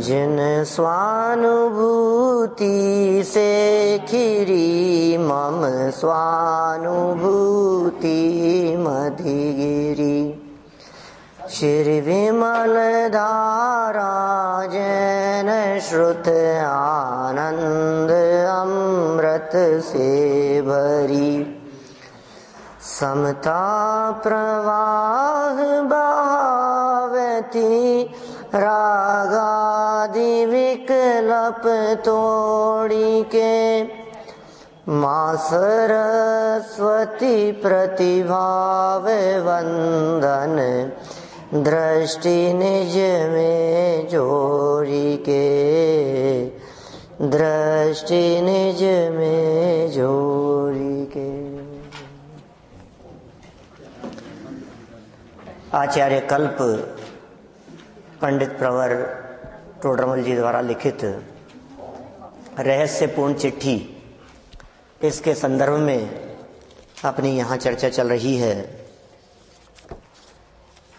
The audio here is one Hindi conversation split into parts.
जिन स्वानुभूति से खिरी मम स्वानुभूति मधिगिरी, श्री विमल धारा जैन श्रुत आनंद अमृत से भरी, समता प्रवाह बहावती रागादि विकल्प तोड़ी के, माँ सरस्वती प्रतिभाव वंदन दृष्टि निज में जोड़ी के, दृष्टि निज में जोड़ी के। आचार्य कल्प पंडित प्रवर टोडरमल जी द्वारा लिखित रहस्यपूर्ण चिट्ठी, इसके संदर्भ में अपनी यहाँ चर्चा चल रही है।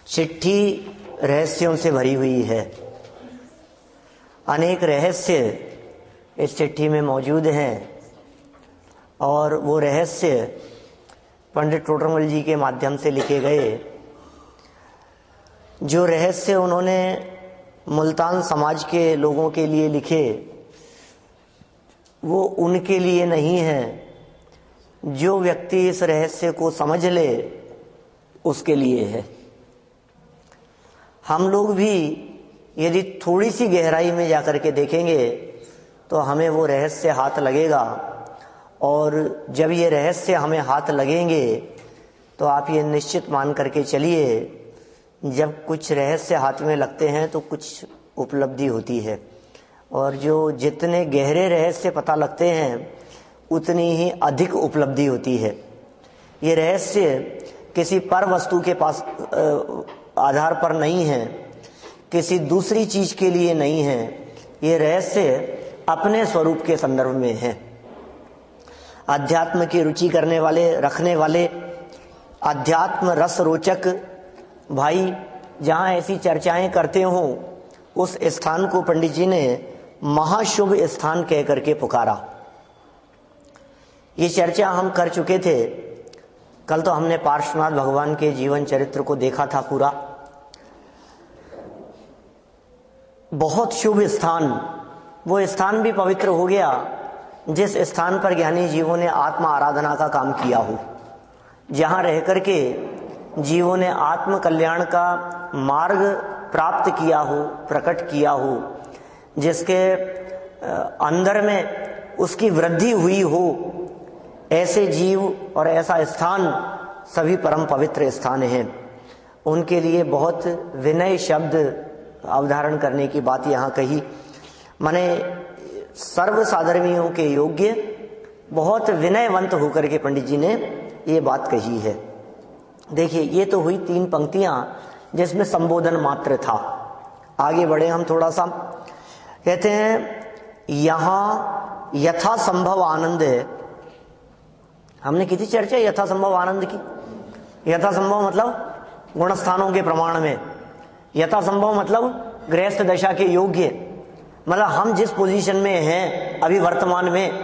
चिट्ठी रहस्यों से भरी हुई है। अनेक रहस्य इस चिट्ठी में मौजूद हैं और वो रहस्य पंडित टोडरमल जी के माध्यम से लिखे गए। जो रहस्य उन्होंने मुल्तान समाज के लोगों के लिए लिखे, वो उनके लिए नहीं है। जो व्यक्ति इस रहस्य को समझ ले उसके लिए है। हम लोग भी यदि थोड़ी सी गहराई में जाकर के देखेंगे तो हमें वो रहस्य हाथ लगेगा, और जब ये रहस्य हमें हाथ लगेंगे तो आप ये निश्चित मान करके चलिए, जब कुछ रहस्य हाथ में लगते हैं तो कुछ उपलब्धि होती है। और जो जितने गहरे रहस्य पता लगते हैं उतनी ही अधिक उपलब्धि होती है। ये रहस्य किसी पर वस्तु के पास आधार पर नहीं है, किसी दूसरी चीज के लिए नहीं है। ये रहस्य अपने स्वरूप के संदर्भ में है। अध्यात्म की रुचि करने वाले, रखने वाले, अध्यात्म रस रोचक भाई जहाँ ऐसी चर्चाएं करते हो, उस स्थान को पंडित जी ने महाशुभ स्थान कह करके पुकारा। ये चर्चा हम कर चुके थे। कल तो हमने पार्श्वनाथ भगवान के जीवन चरित्र को देखा था पूरा। बहुत शुभ स्थान, वो स्थान भी पवित्र हो गया जिस स्थान पर ज्ञानी जीवों ने आत्म आराधना का काम किया हो, जहाँ रह करके जीवों ने आत्म कल्याण का मार्ग प्राप्त किया हो, प्रकट किया हो, जिसके अंदर में उसकी वृद्धि हुई हो। ऐसे जीव और ऐसा स्थान सभी परम पवित्र स्थान हैं। उनके लिए बहुत विनय शब्द अवधारण करने की बात यहाँ कही। माने सर्व साधर्मियों के योग्य, बहुत विनयवंत होकर के पंडित जी ने ये बात कही है। देखिए, ये तो हुई 3 पंक्तियां जिसमें संबोधन मात्र था। आगे बढ़े हम थोड़ा सा। कहते हैं यहां यथा संभव आनंद है। हमने की थी चर्चा यथा संभव आनंद की। यथा संभव मतलब गुणस्थानों के प्रमाण में, यथा संभव मतलब गृहस्थ दशा के योग्य, मतलब हम जिस पोजीशन में हैं अभी वर्तमान में,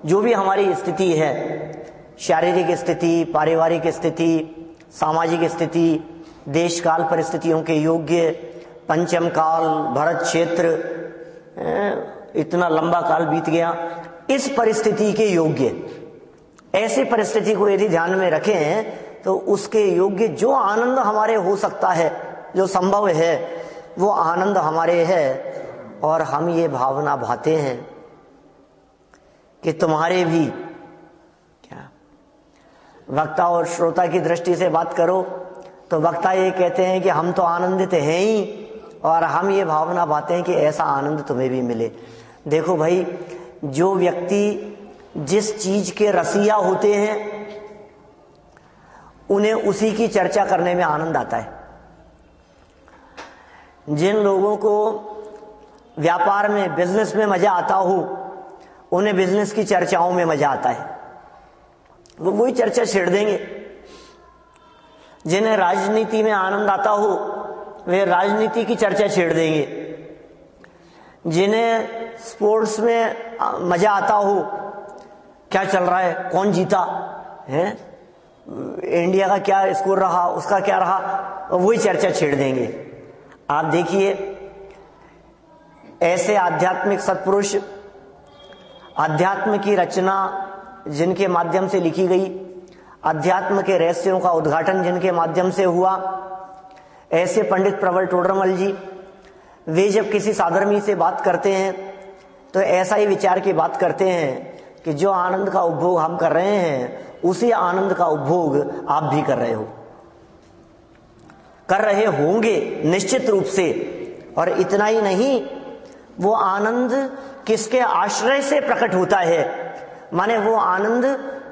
जो भी हमारी स्थिति है, शारीरिक स्थिति, पारिवारिक स्थिति, सामाजिक स्थिति, देश काल परिस्थितियों के योग्य, पंचम काल, भरत क्षेत्र, इतना लंबा काल बीत गया, इस परिस्थिति के योग्य, ऐसी परिस्थिति को यदि ध्यान में रखें तो उसके योग्य जो आनंद हमारे हो सकता है, जो संभव है, वो आनंद हमारे है। और हम ये भावना भाते हैं कि तुम्हारे भी, क्या वक्ता और श्रोता की दृष्टि से बात करो तो वक्ता ये कहते हैं कि हम तो आनंदित हैं ही, और हम ये भावना भाते हैं कि ऐसा आनंद तुम्हें भी मिले। देखो भाई, जो व्यक्ति जिस चीज के रसिया होते हैं उन्हें उसी की चर्चा करने में आनंद आता है। जिन लोगों को व्यापार में, बिजनेस में मजा आता हो, उन्हें बिजनेस की चर्चाओं में मजा आता है, वो वही चर्चा छेड़ देंगे। जिन्हें राजनीति में आनंद आता हो वे राजनीति की चर्चा छेड़ देंगे। जिन्हें स्पोर्ट्स में मजा आता हो, क्या चल रहा है, कौन जीता है, इंडिया का क्या स्कोर रहा, उसका क्या रहा, वही चर्चा छेड़ देंगे। आप देखिए, ऐसे आध्यात्मिक सत्पुरुष, अध्यात्म की रचना जिनके माध्यम से लिखी गई, अध्यात्म के रहस्यों का उद्घाटन जिनके माध्यम से हुआ, ऐसे पंडित प्रबल टोडरमल जी, वे जब किसी साधर्मी से बात करते हैं तो ऐसा ही विचार की बात करते हैं कि जो आनंद का उपभोग हम कर रहे हैं उसी आनंद का उपभोग आप भी कर रहे हो, कर रहे होंगे निश्चित रूप से। और इतना ही नहीं, वो आनंद किसके आश्रय से प्रकट होता है, माने वो आनंद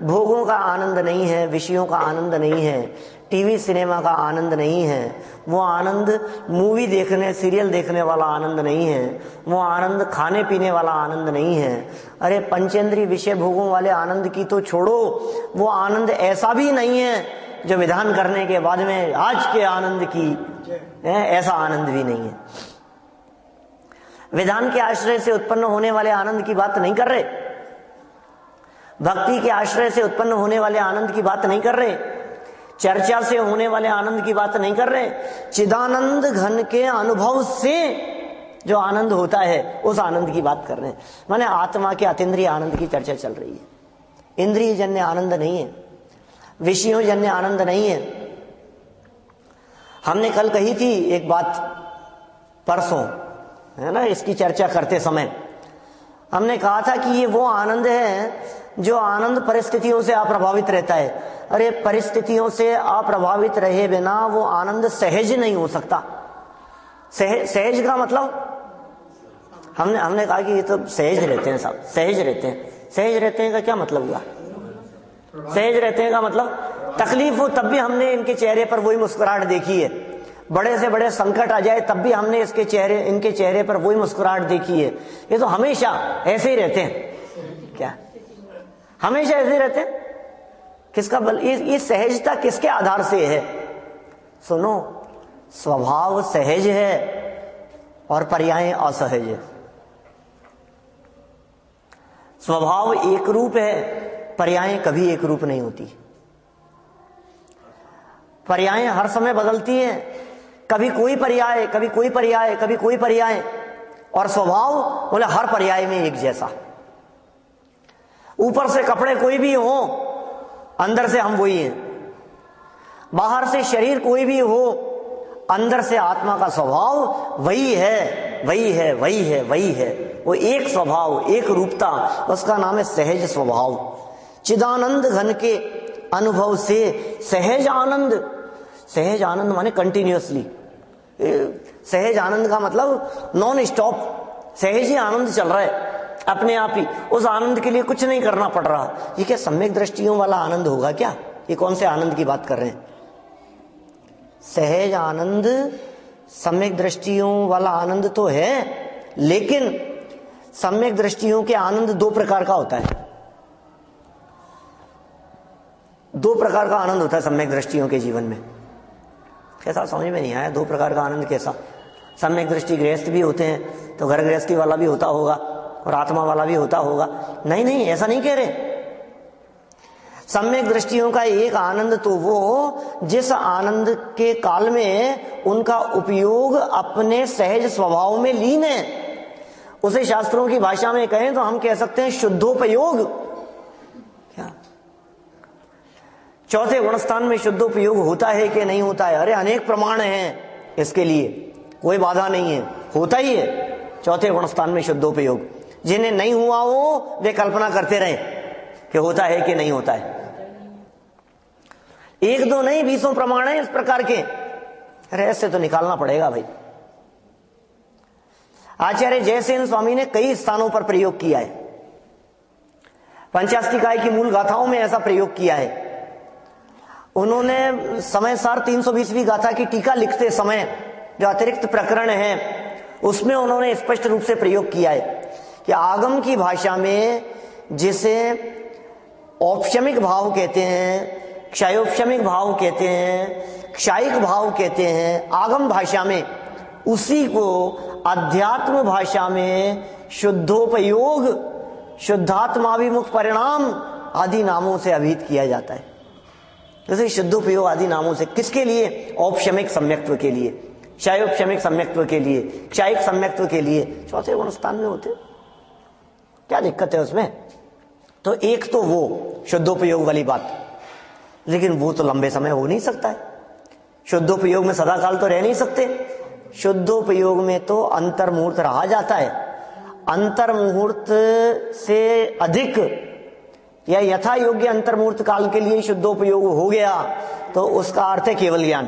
भोगों का आनंद नहीं है, विषयों का आनंद नहीं है, टीवी सिनेमा का आनंद नहीं है, वो आनंद मूवी देखने सीरियल देखने वाला आनंद नहीं है, वो आनंद खाने पीने वाला आनंद नहीं है। अरे पंचेंद्रिय विषय भोगों वाले आनंद की तो छोड़ो, वो आनंद ऐसा भी नहीं है जो विधान करने के बाद में आज के आनंद की ऐसा आनंद भी नहीं है। विधान के आश्रय से उत्पन्न होने वाले आनंद की बात नहीं कर रहे, भक्ति के आश्रय से उत्पन्न होने वाले आनंद की बात नहीं कर रहे, चर्चा से होने वाले आनंद की बात नहीं कर रहे, चिदानंद घन के अनुभव से जो आनंद होता है उस आनंद की बात कर रहे हैं। माने आत्मा के अतीन्द्रिय आनंद की चर्चा चल रही है। इंद्रिय जन्य आनंद नहीं है, विषयों जन्य आनंद नहीं है। हमने कल कही थी एक बात, परसों है ना, इसकी चर्चा करते समय हमने कहा था कि ये वो आनंद है जो आनंद परिस्थितियों से अप्रभावित रहता है। अरे परिस्थितियों से अप्रभावित रहे बिना वो आनंद सहज नहीं हो सकता। सहज का मतलब हमने कहा कि ये तो सहज रहते हैं साहब, सहज रहते हैं। सहज रहते हैं का क्या मतलब हुआ? सहज रहते हैं का मतलब तकलीफ हो तब भी हमने इनके चेहरे पर वही मुस्कुराहट देखी है, बड़े से बड़े संकट आ जाए तब भी हमने इनके चेहरे पर वही मुस्कुराहट देखी है। ये तो हमेशा ऐसे ही रहते हैं। क्या हमेशा ऐसे ही रहते हैं? किसका बल? ये सहजता किसके आधार से है? सुनो, स्वभाव सहज है और पर्याय असहज है। स्वभाव एक रूप है, पर्याय कभी एक रूप नहीं होती। पर्याय हर समय बदलती हैं, कभी कोई पर्याय, कभी कोई पर्याय, कभी कोई पर्याय। और स्वभाव बोले हर पर्याय में एक जैसा। ऊपर से कपड़े कोई भी हो, अंदर से हम वही हैं। बाहर से शरीर कोई भी हो, अंदर से आत्मा का स्वभाव वही है, वही है, वही है, वही है। वो एक स्वभाव, एक रूपता, उसका नाम है सहज स्वभाव। चिदानंद घन के अनुभव से सहज आनंद। सहज आनंद माने कंटिन्यूअसली। सहज आनंद का मतलब नॉन स्टॉप, सहज ही आनंद चल रहा है अपने आप ही। उस आनंद के लिए कुछ नहीं करना पड़ रहा। ये क्या सम्यक दृष्टियों वाला आनंद होगा क्या? ये कौन से आनंद की बात कर रहे हैं? सहज आनंद सम्यक दृष्टियों वाला आनंद तो है, लेकिन सम्यक दृष्टियों के आनंद दो प्रकार का होता है। दो प्रकार का आनंद होता है सम्यक दृष्टियों के जीवन में। कैसा समझ में नहीं आया? दो प्रकार का आनंद कैसा? सम्यक दृष्टि गृहस्थ भी होते हैं तो घर गृहस्थी वाला भी होता होगा और आत्मा वाला भी होता होगा। नहीं नहीं, ऐसा नहीं कह रहे। सम्यक दृष्टियों का एक आनंद तो वो जिस आनंद के काल में उनका उपयोग अपने सहज स्वभाव में लीन है, उसे शास्त्रों की भाषा में कहें तो हम कह सकते हैं शुद्धोपयोग। क्या चौथे गुणस्थान में शुद्धोपयोग होता है कि नहीं होता है? अरे अनेक प्रमाण हैं इसके लिए, कोई बाधा नहीं है, होता ही है चौथे गुणस्थान में शुद्धोपयोग। जिन्हें नहीं हुआ हो वे कल्पना करते रहे कि होता है कि नहीं होता है। एक दो नहीं, 20 प्रमाण है इस प्रकार के। अरे ऐसे तो निकालना पड़ेगा भाई। आचार्य जयसेन स्वामी ने कई स्थानों पर प्रयोग किया है। पंचास्तिकाय की मूल गाथाओं में ऐसा प्रयोग किया है। उन्होंने समय सार 320वीं गाथा की टीका लिखते समय जो अतिरिक्त प्रकरण है उसमें उन्होंने स्पष्ट रूप से प्रयोग किया है कि आगम की भाषा में जिसे औपशमिक भाव कहते हैं, क्षयोपशमिक भाव कहते हैं, क्षायिक भाव कहते हैं आगम भाषा में, उसी को अध्यात्म भाषा में शुद्धोपयोग, शुद्धात्माभिमुख परिणाम आदि नामों से अभिहित किया जाता है। जैसे शुद्धोपयोग आदि नामों से किसके लिए? औपशमिक सम्यक्त्व के लिए, क्षयोपशमिक सम्यक्त्व के लिए, क्षायिक सम्यक्त्व के लिए, चौथे गुण स्थान में होते। क्या दिक्कत है उसमें? तो एक तो वो शुद्धोपयोग वाली बात, लेकिन वो तो लंबे समय हो नहीं सकता है। शुद्धोपयोग में सदा काल तो रह नहीं सकते। शुद्धोपयोग में तो अंतर्मुहूर्त रहा जाता है। अंतर्मुहूर्त से अधिक या यथा योग्य अंतर्मुहूर्त काल के लिए शुद्धोपयोग हो गया तो उसका अर्थ है केवल ज्ञान,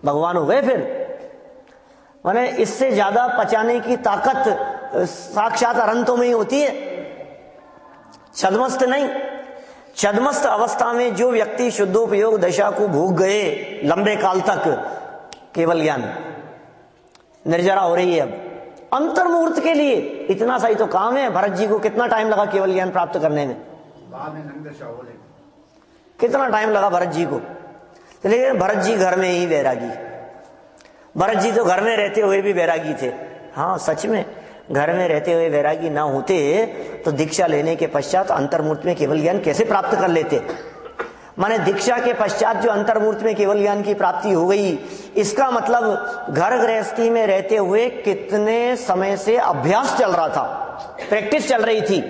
भगवान हो गए। फिर माने इससे ज्यादा पचाने की ताकत साक्षात अरंतों में ही होती है, छद्मस्त नहीं। छद्मस्त अवस्था में जो व्यक्ति शुद्धोपयोग दशा को भोग गए लंबे काल तक, केवल ज्ञान, निर्जरा हो रही है। अब अंतर्मुहूर्त के लिए इतना सा ही तो काम है। भरत जी को कितना टाइम लगा केवल ज्ञान प्राप्त करने में? कितना टाइम लगा भरत जी को? लेकिन भरत जी घर में ही वैरागी, भरत जी तो घर में रहते हुए भी वैरागी थे। हाँ सच में, घर में रहते हुए वैरागी ना होते तो दीक्षा लेने के पश्चात अंतर्मुहूर्त में केवल ज्ञान कैसे प्राप्त कर लेते? माने दीक्षा के पश्चात जो अंतर्मुहूर्त में केवल ज्ञान की प्राप्ति हो गई, इसका मतलब घर गृहस्थी में रहते हुए कितने समय से अभ्यास चल रहा था, प्रैक्टिस चल रही थी,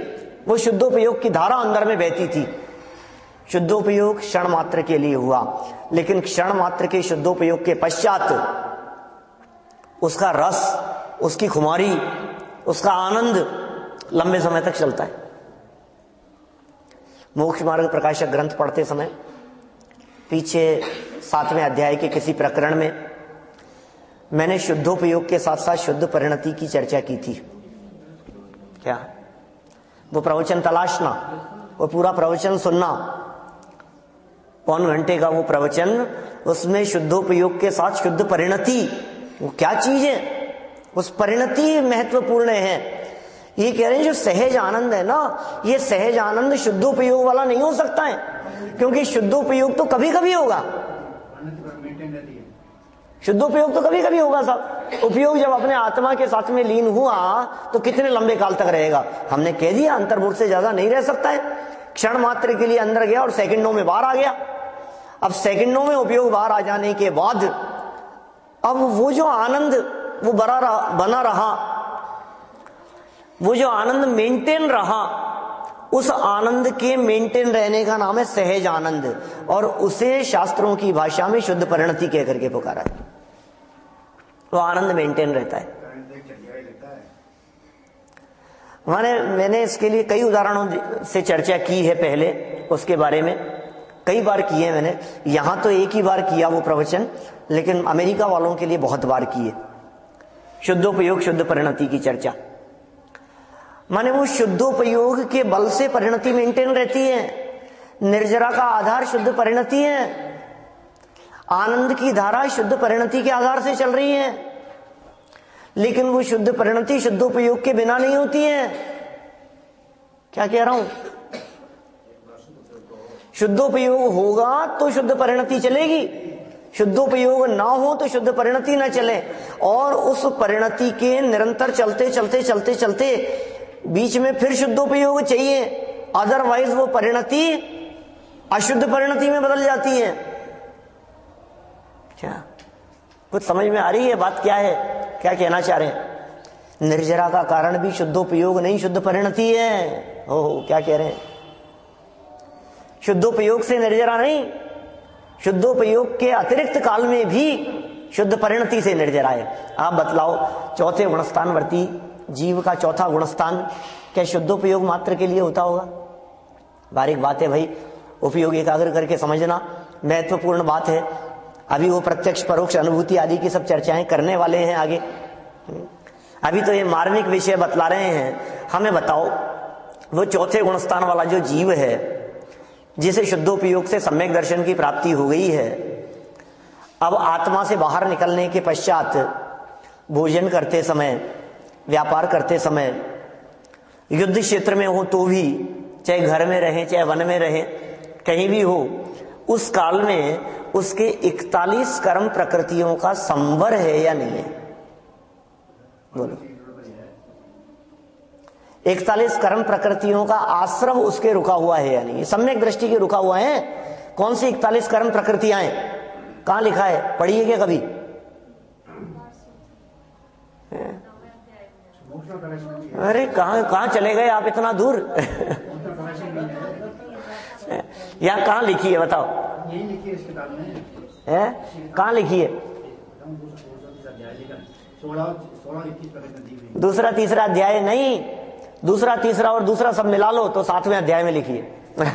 वो शुद्धोपयोग की धारा अंदर में बहती थी। शुद्धोपयोग क्षण मात्र के लिए हुआ, लेकिन क्षण मात्र के शुद्धोपयोग के पश्चात उसका रस, उसकी खुमारी, उसका आनंद लंबे समय तक चलता है। मोक्ष मार्ग प्रकाशक ग्रंथ पढ़ते समय पीछे 7वें अध्याय के किसी प्रकरण में मैंने शुद्धोपयोग के साथ साथ शुद्ध परिणति की चर्चा की थी। क्या वो प्रवचन तलाशना, वो पूरा प्रवचन सुनना, पौन घंटे का वो प्रवचन, उसमें शुद्धोपयोग के साथ शुद्ध परिणति वो क्या चीज है, उस परिणति महत्वपूर्ण है। ये कह रहे हैं जो सहज आनंद है ना, ये सहज आनंद शुद्धोपयोग वाला नहीं हो सकता है, क्योंकि शुद्धोपयोग तो कभी कभी होगा, शुद्धोपयोग तो कभी कभी होगा साहब। उपयोग जब अपने आत्मा के साथ में लीन हुआ तो कितने लंबे काल तक रहेगा? हमने कह दिया अंतर्मुहूर्त से ज्यादा नहीं रह सकता है। क्षण मात्र के लिए अंदर गया और सेकंडों में बाहर आ गया। अब सेकंडों में उपयोग बाहर आ जाने के बाद अब वो जो आनंद वो बना रहा, वो जो आनंद मेंटेन रहा, उस आनंद के मेंटेन रहने का नाम है सहज आनंद, और उसे शास्त्रों की भाषा में शुद्ध परिणति कह करके पुकारा है। वो आनंद मेंटेन रहता है। मैंने इसके लिए कई उदाहरणों से चर्चा की है पहले, उसके बारे में कई बार की है मैंने। यहां तो एक ही बार किया वो प्रवचन, लेकिन अमेरिका वालों के लिए बहुत बार की है शुद्धोपयोग शुद्ध परिणति की चर्चा। माने वो शुद्धोपयोग के बल से परिणति मेंटेन रहती है। निर्जरा का आधार शुद्ध परिणति है, आनंद की धारा शुद्ध परिणति के आधार से चल रही है, लेकिन वो शुद्ध परिणति शुद्धोपयोग के बिना नहीं होती है। क्या कह रहा हूं? शुद्धोपयोग होगा तो शुद्ध परिणति चलेगी, शुद्धोपयोग ना हो तो शुद्ध परिणति ना चले। और उस परिणति के निरंतर चलते चलते चलते चलते बीच में फिर शुद्धोपयोग चाहिए, अदरवाइज वो परिणति अशुद्ध परिणति में बदल जाती है। क्या कुछ समझ में आ रही है बात? क्या है, क्या कहना चाह रहे हैं? निर्जरा का कारण भी शुद्धोपयोग नहीं, शुद्ध परिणति है। हो क्या कह रहे हैं? शुद्धोपयोग से निर्जरा नहीं, शुद्धोपयोग के अतिरिक्त काल में भी शुद्ध परिणति से निर्जरा है। आप बतलाओ, चौथे गुणस्थानवर्ती जीव का चौथा गुणस्थान क्या शुद्धोपयोग मात्र के लिए होता होगा? बारीक बात है भाई, उपयोग एकाग्र करके समझना महत्वपूर्ण बात है। अभी वो प्रत्यक्ष परोक्ष अनुभूति आदि की सब चर्चाएं करने वाले हैं आगे। अभी तो ये मार्मिक विषय बतला रहे हैं। हमें बताओ, वो चौथे गुणस्थान वाला जो जीव है जिसे शुद्धोपयोग से सम्यक दर्शन की प्राप्ति हो गई है, अब आत्मा से बाहर निकलने के पश्चात भोजन करते समय, व्यापार करते समय, युद्ध क्षेत्र में हो तो भी, चाहे घर में रहे चाहे वन में रहे, कहीं भी हो, उस काल में उसके 41 कर्म प्रकृतियों का संवर है या नहीं है? बोलो। 41 कर्म प्रकृतियों का आश्रव उसके रुका हुआ है या नहीं? सम्यक दृष्टि के रुका हुआ है। कौन सी 41 कर्म प्रकृतियां हैं? कहां लिखा है? पढ़िए क्या कभी? अरे कहां चले गए आप इतना दूर? यहाँ कहां लिखी है बताओ? यही लिखी है इस किताब में। है कहां लिखी है? दूसरा तीसरा अध्याय नहीं, दूसरा तीसरा और दूसरा सब मिला लो तो 7वें अध्याय में लिखी है।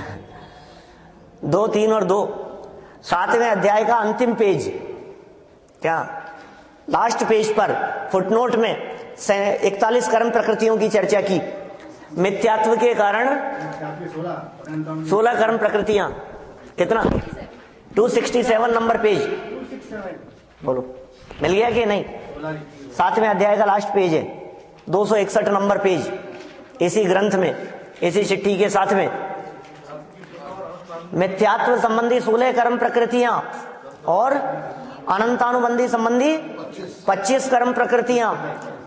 2, 3 और 2, 7वें अध्याय का अंतिम पेज, क्या लास्ट पेज पर फुटनोट में 41 कर्म प्रकृतियों की चर्चा की। मिथ्यात्व के कारण 16 कर्म प्रकृतियां, कितना? 267 नंबर पेज। बोलो मिल गया कि नहीं? 7वें अध्याय का लास्ट पेज है, 261 नंबर पेज, इसी ग्रंथ में, इसी चिट्ठी के साथ में। मिथ्यात्व संबंधी 16 कर्म प्रकृतियां और अनंतानुबंधी संबंधी 25 कर्म प्रकृतियां,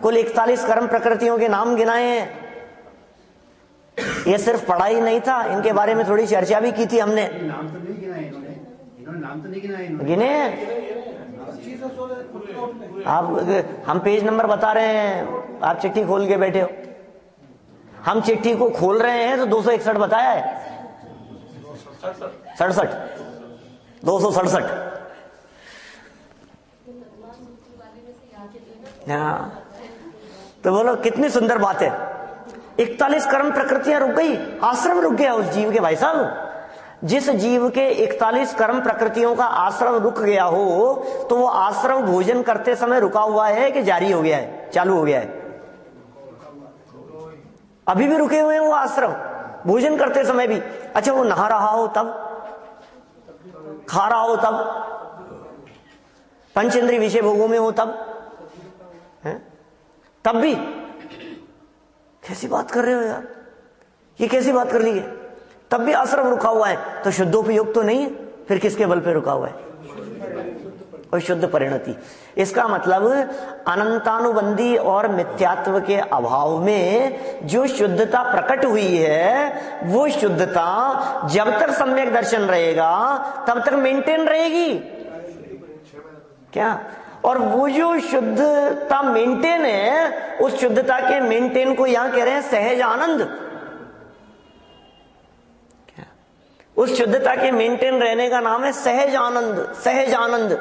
कुल 41 कर्म प्रकृतियों के नाम गिनाए हैं। ये सिर्फ पढ़ाई नहीं था, इनके बारे में थोड़ी चर्चा भी की थी हमने। नाम तो नहीं गिनाए इन्होंने, नाम तो नहीं गिनाए इन्होंने। गिने आप, हम पेज नंबर बता रहे हैं, आप चिट्ठी खोल के बैठे हो। हम चिट्ठी को खोल रहे हैं तो 261 बताया है, 67, 267। हाँ तो बोलो कितनी सुंदर बात है। 41 कर्म प्रकृतियां रुक गई, आश्रम रुक गया उस जीव के। भाई साहब, जिस जीव के 41 कर्म प्रकृतियों का आश्रम रुक गया हो, तो वो आश्रम भोजन करते समय रुका हुआ है कि जारी हो गया है, चालू हो गया है? अभी भी रुके हुए हैं वो आश्रम, भोजन करते समय भी। अच्छा, वो नहा रहा हो तब, खा रहा हो तब, पंच इंद्रिय विषय भोगों में हो तब, है? तब भी? कैसी बात कर रहे हो यार, ये कैसी बात कर ली है? तब भी आश्रम रुका हुआ है, तो शुद्धोपयोग तो नहीं है, फिर किसके बल पे रुका हुआ है? और शुद्ध परिणति। इसका मतलब अनंतानुबंधी और मिथ्यात्व के अभाव में जो शुद्धता प्रकट हुई है, वो शुद्धता जब तक सम्यक दर्शन रहेगा तब तक मेंटेन रहेगी क्या? और वो जो शुद्धता मेंटेन है, उस शुद्धता के मेंटेन को यहां कह रहे हैं सहज आनंद। क्या? उस शुद्धता के मेंटेन रहने का नाम है सहज आनंद। सहज आनंद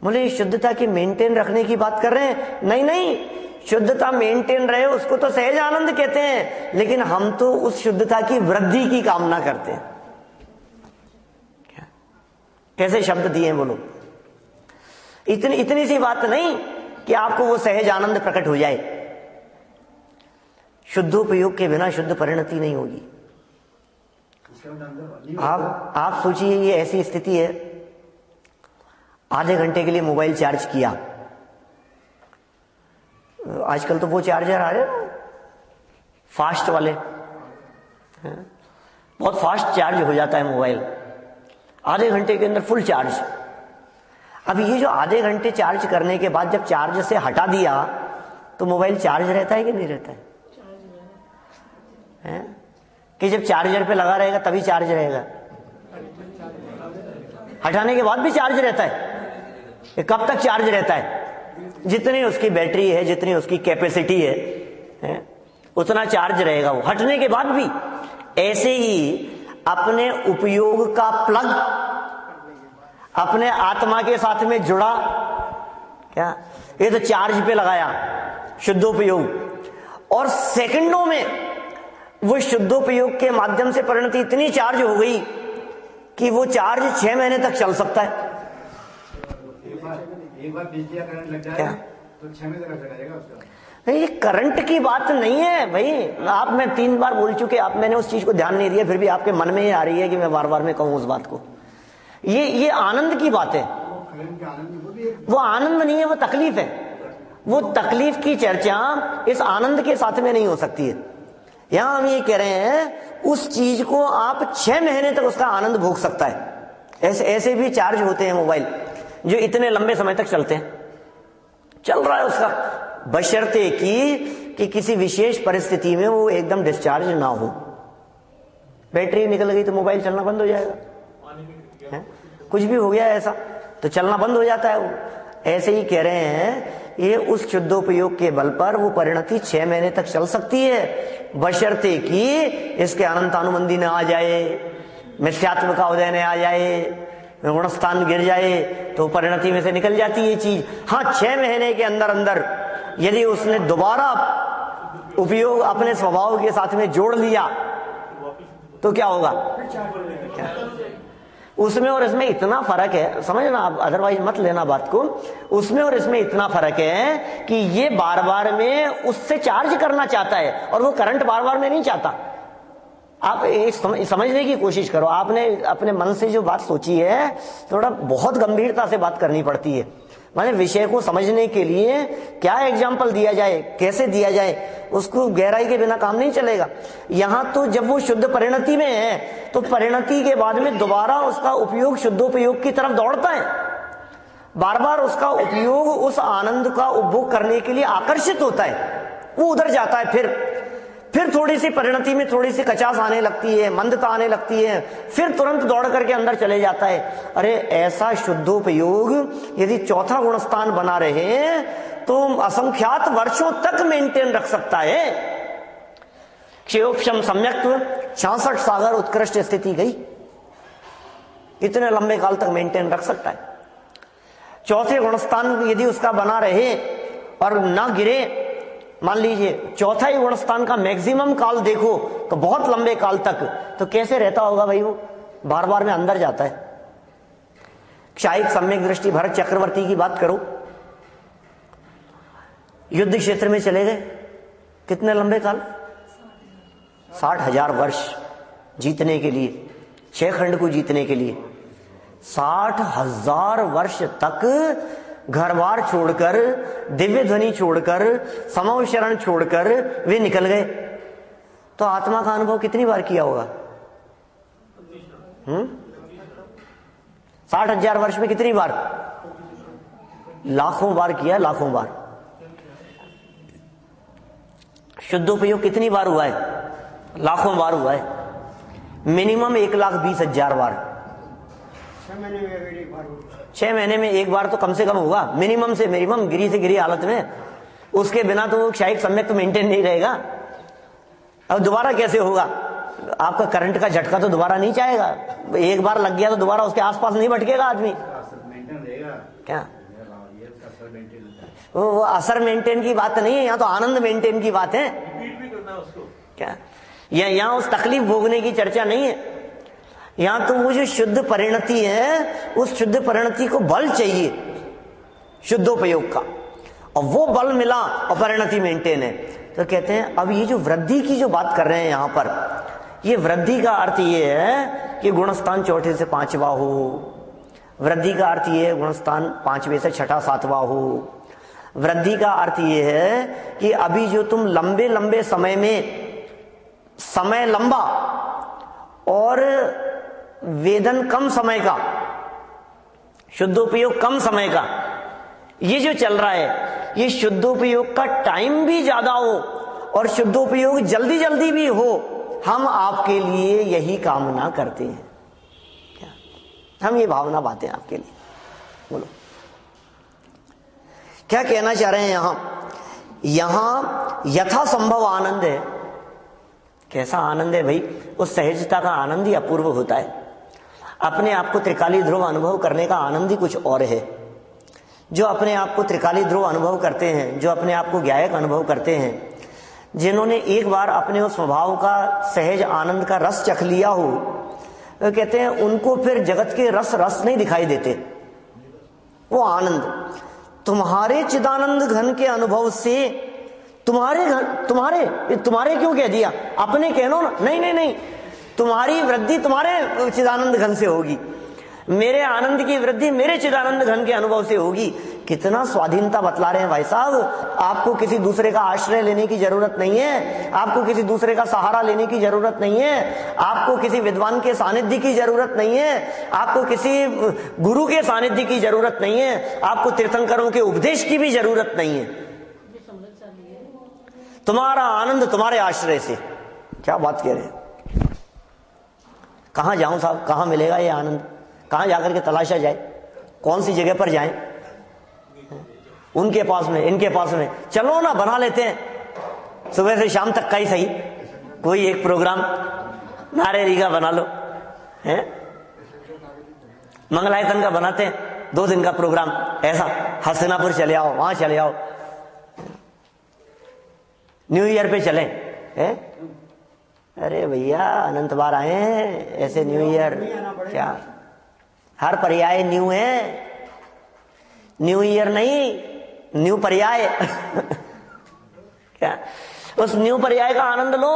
बोले शुद्धता की मेंटेन रखने की बात कर रहे हैं? नहीं नहीं, शुद्धता मेंटेन रहे उसको तो सहज आनंद कहते हैं, लेकिन हम तो उस शुद्धता की वृद्धि की कामना करते हैं। क्या? कैसे शब्द दिए बोलो? इतनी सी बात नहीं कि आपको वो सहज आनंद प्रकट हो जाए। शुद्धोपयोग के बिना शुद्ध परिणति नहीं होगी। आप सोचिए, ये ऐसी स्थिति है, आधे घंटे के लिए मोबाइल चार्ज किया। आजकल तो वो चार्जर आ रहे हैं फास्ट वाले, बहुत फास्ट चार्ज हो जाता है मोबाइल, आधे घंटे के अंदर फुल चार्ज। अब ये जो आधे घंटे चार्ज करने के बाद जब चार्ज से हटा दिया तो मोबाइल चार्ज रहता है कि नहीं रहता है? कि जब चार्जर पे लगा रहेगा तभी चार्ज रहेगा, हटाने के बाद भी चार्ज रहता है? ये कब तक चार्ज रहता है? जितनी उसकी बैटरी है, जितनी उसकी कैपेसिटी है, उतना चार्ज रहेगा वो, हटने के बाद भी। ऐसे ही अपने उपयोग का प्लग अपने आत्मा के साथ में जुड़ा, क्या? ये तो चार्ज पे लगाया, शुद्धोपयोग, और सेकंडों में वो शुद्धोपयोग के माध्यम से परिणति इतनी चार्ज हो गई कि वो चार्ज 6 महीने तक चल सकता है। एक बार बिजली का करंट लग जाए तो 6 महीने तक चलेगा उसका। ये करंट की बात नहीं है भाई। आप, मैं 3 बार बोल चुके, आप, मैंने उस चीज को ध्यान नहीं दिया, फिर भी आपके मन में ये आ रही है कि मैं बार बार में कहूं उस बात को। ये आनंद की बात है। वो आनंद नहीं है, वो तकलीफ है। वो तकलीफ की चर्चा इस आनंद के साथ में नहीं हो सकती है। यहां हम ये कह रहे हैं उस चीज को आप 6 महीने तक उसका आनंद भोग सकता है। ऐसे भी चार्ज होते हैं मोबाइल जो इतने लंबे समय तक चलते हैं, चल रहा है उसका, बशर्ते कि किसी विशेष परिस्थिति में वो एकदम डिस्चार्ज ना हो। बैटरी निकल गई तो मोबाइल चलना बंद हो जाएगा, है? कुछ भी हो गया ऐसा तो चलना बंद हो जाता है वो। ऐसे ही कह रहे हैं ये उस शुद्धोपयोग के बल पर वो परिणति 6 महीने तक चल सकती है, बशर्ते कि इसके अनंतानुबंधी न आ जाए, मिथ्यात्व का उदय न आ जाए, गुणस्थान गिर जाए तो परिणति में से निकल जाती है ये चीज। हाँ, 6 महीने के अंदर अंदर यदि उसने दोबारा उपयोग अपने स्वभाव के साथ में जोड़ लिया तो क्या होगा? उसमें और इसमें इतना फर्क है, समझना आप, अदरवाइज मत लेना बात को। उसमें और इसमें इतना फर्क है कि ये बार बार में उससे चार्ज करना चाहता है और वो करंट बार बार में नहीं चाहता। आप एक समझने की कोशिश करो, आपने अपने मन से जो बात सोची है थोड़ा बहुत गंभीरता से बात करनी पड़ती है। माने विषय को समझने के लिए क्या एग्जाम्पल दिया जाए, कैसे दिया जाए, उसको गहराई के बिना काम नहीं चलेगा। यहां तो जब वो शुद्ध परिणति में है तो परिणति के बाद में दोबारा उसका उपयोग शुद्धोपयोग की तरफ दौड़ता है, बार बार उसका उपयोग उस आनंद का उपभोग करने के लिए आकर्षित होता है, वो उधर जाता है। फिर थोड़ी सी परिणति में थोड़ी सी कचास आने लगती है, मंदता आने लगती है, फिर तुरंत दौड़ करके अंदर चले जाता है। अरे ऐसा शुद्धोपयोग यदि चौथा गुणस्थान बना रहे तो असंख्यात वर्षों तक मेंटेन रख सकता है। क्षयोक्षम सम्यक्त्व 66 सागर उत्कृष्ट स्थिति गई, इतने लंबे काल तक मेंटेन रख सकता है। चौथे गुणस्थान यदि उसका बना रहे और ना गिरे, मान लीजिए चौथा ही गुणस्थान का मैक्सिमम काल देखो तो बहुत लंबे काल तक, तो कैसे रहता होगा भाई? वो बार बार में अंदर जाता है। क्षायिक सम्यक दृष्टि भरत चक्रवर्ती की बात करो, युद्ध क्षेत्र में चले गए, कितने लंबे काल? 60,000 वर्ष जीतने के लिए, 6 खंड को जीतने के लिए 60,000 वर्ष तक घर बार छोड़कर, दिव्य ध्वनि छोड़कर, समव शरण छोड़कर वे निकल गए। तो आत्मा का अनुभव कितनी बार किया होगा? 60,000 वर्ष में कितनी बार? लाखों बार किया, लाखों बार। शुद्धोपयोग कितनी बार हुआ है? लाखों बार हुआ है। मिनिमम 1,20,000 बार। 6 महीने में एक बार तो कम से कम होगा, मिनिमम से मिनिमम, गिरी से गिरी हालत में। उसके बिना तो वो क्षायिक सम्यक तो मेंटेन नहीं रहेगा। अब दोबारा कैसे होगा? आपका करंट का झटका तो दोबारा नहीं चाहेगा, एक बार लग गया तो दोबारा उसके आसपास नहीं भटकेगा आदमी। क्या वो असर मेंटेन की बात नहीं है, यहाँ तो आनंद मेंटेन की बात है। क्या यहाँ उस तकलीफ भोगने की चर्चा नहीं है। यहां तो वो जो शुद्ध परिणति है, उस शुद्ध परिणति को बल चाहिए शुद्धोपयोग का, और वो बल मिला और परिणति मेंटेन है। तो कहते हैं अब ये जो वृद्धि की जो बात कर रहे हैं यहां पर, ये वृद्धि का अर्थ ये है कि गुणस्थान चौथे से 5वां हो। वृद्धि का अर्थ ये है गुणस्थान 5वें से 6ठा 7वां हो। वृद्धि का अर्थ ये है कि अभी जो तुम लंबे लंबे समय में, समय लंबा और वेदन कम समय का, शुद्धोपयोग कम समय का, ये जो चल रहा है, ये शुद्धोपयोग का टाइम भी ज्यादा हो और शुद्धोपयोग जल्दी जल्दी भी हो, हम आपके लिए यही कामना करते हैं। क्या हम ये भावना बातें आपके लिए? बोलो क्या कहना चाह रहे हैं यहां यथासंभव आनंद है। कैसा आनंद है भाई? उस सहजता का आनंद ही अपूर्व होता है। अपने आप को त्रिकाली ध्रुव अनुभव करने का आनंद ही कुछ और है। जो अपने आप को त्रिकाली ध्रुव अनुभव करते हैं, जो अपने आप को ज्ञायक अनुभव करते हैं, जिन्होंने एक बार अपने उस स्वभाव का सहज आनंद का रस चख लिया हो, तो कहते हैं उनको फिर जगत के रस नहीं दिखाई देते। वो आनंद तुम्हारे चिदानंद घन के अनुभव से, तुम्हारे क्यों कह दिया? अपने कह लो ना। नहीं, तुम्हारी वृद्धि तुम्हारे चिदानंद घन से होगी, मेरे आनंद की वृद्धि मेरे चिदानंद घन के अनुभव से होगी। कितना स्वाधीनता बतला रहे हैं भाई साहब। आपको किसी दूसरे का आश्रय लेने की जरूरत नहीं है, आपको किसी दूसरे का सहारा लेने की जरूरत नहीं है, आपको किसी विद्वान के सानिध्य की जरूरत नहीं है, आपको किसी गुरु के सानिध्य की जरूरत नहीं है, आपको तीर्थंकरों के उपदेश की भी जरूरत नहीं है। तुम्हारा आनंद तुम्हारे आश्रय से। क्या बात कह रहे हैं? कहां जाऊं साहब, कहां मिलेगा ये आनंद? कहां जाकर के तलाशा जाए? कौन सी जगह पर जाएं? उनके पास में, इनके पास में। चलो ना, बना लेते हैं सुबह से शाम तक का ही सही कोई एक प्रोग्राम, नारेरी का बना लो, हैं मंगलायतन का बनाते हैं 2 दिन का प्रोग्राम, ऐसा हसनापुर चले आओ, वहां चले आओ, न्यू ईयर पे चलें, हैं? अरे भैया अनंत बार आए हैं, ऐसे न्यू ईयर क्या? हर पर्याय न्यू है, न्यू ईयर नहीं, न्यू पर्याय क्या? उस न्यू पर्याय का आनंद लो।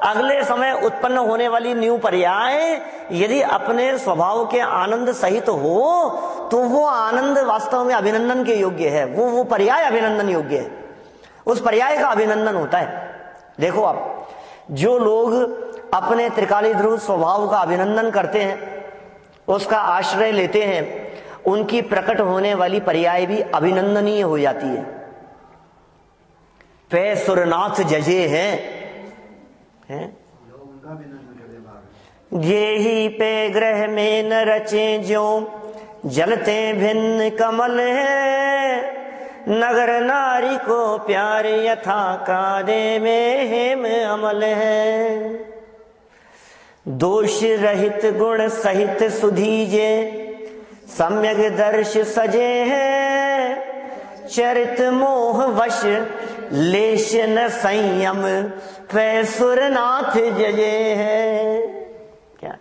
अगले समय उत्पन्न होने वाली न्यू पर्याय यदि अपने स्वभाव के आनंद सहित हो तो वो आनंद वास्तव में अभिनंदन के योग्य है। वो पर्याय अभिनंदन योग्य है, उस पर्याय का अभिनंदन होता है। देखो आप, जो लोग अपने त्रिकाली ध्रुव स्वभाव का अभिनंदन करते हैं, उसका आश्रय लेते हैं, उनकी प्रकट होने वाली पर्याय भी अभिनंदनीय हो जाती है। पे सुरनाथ जजे हैं, ये ही पे ग्रह में न रचे जो जलते भिन्न कमल है, नगर नारी को प्यार यथा कादे में हेम अमल है। दोष रहित गुण सहित सुधीजे सम्यक दर्श सजे हैं, चरित मोह वश लेश न संयम पे सुरनाथ जजे हैं। क्या?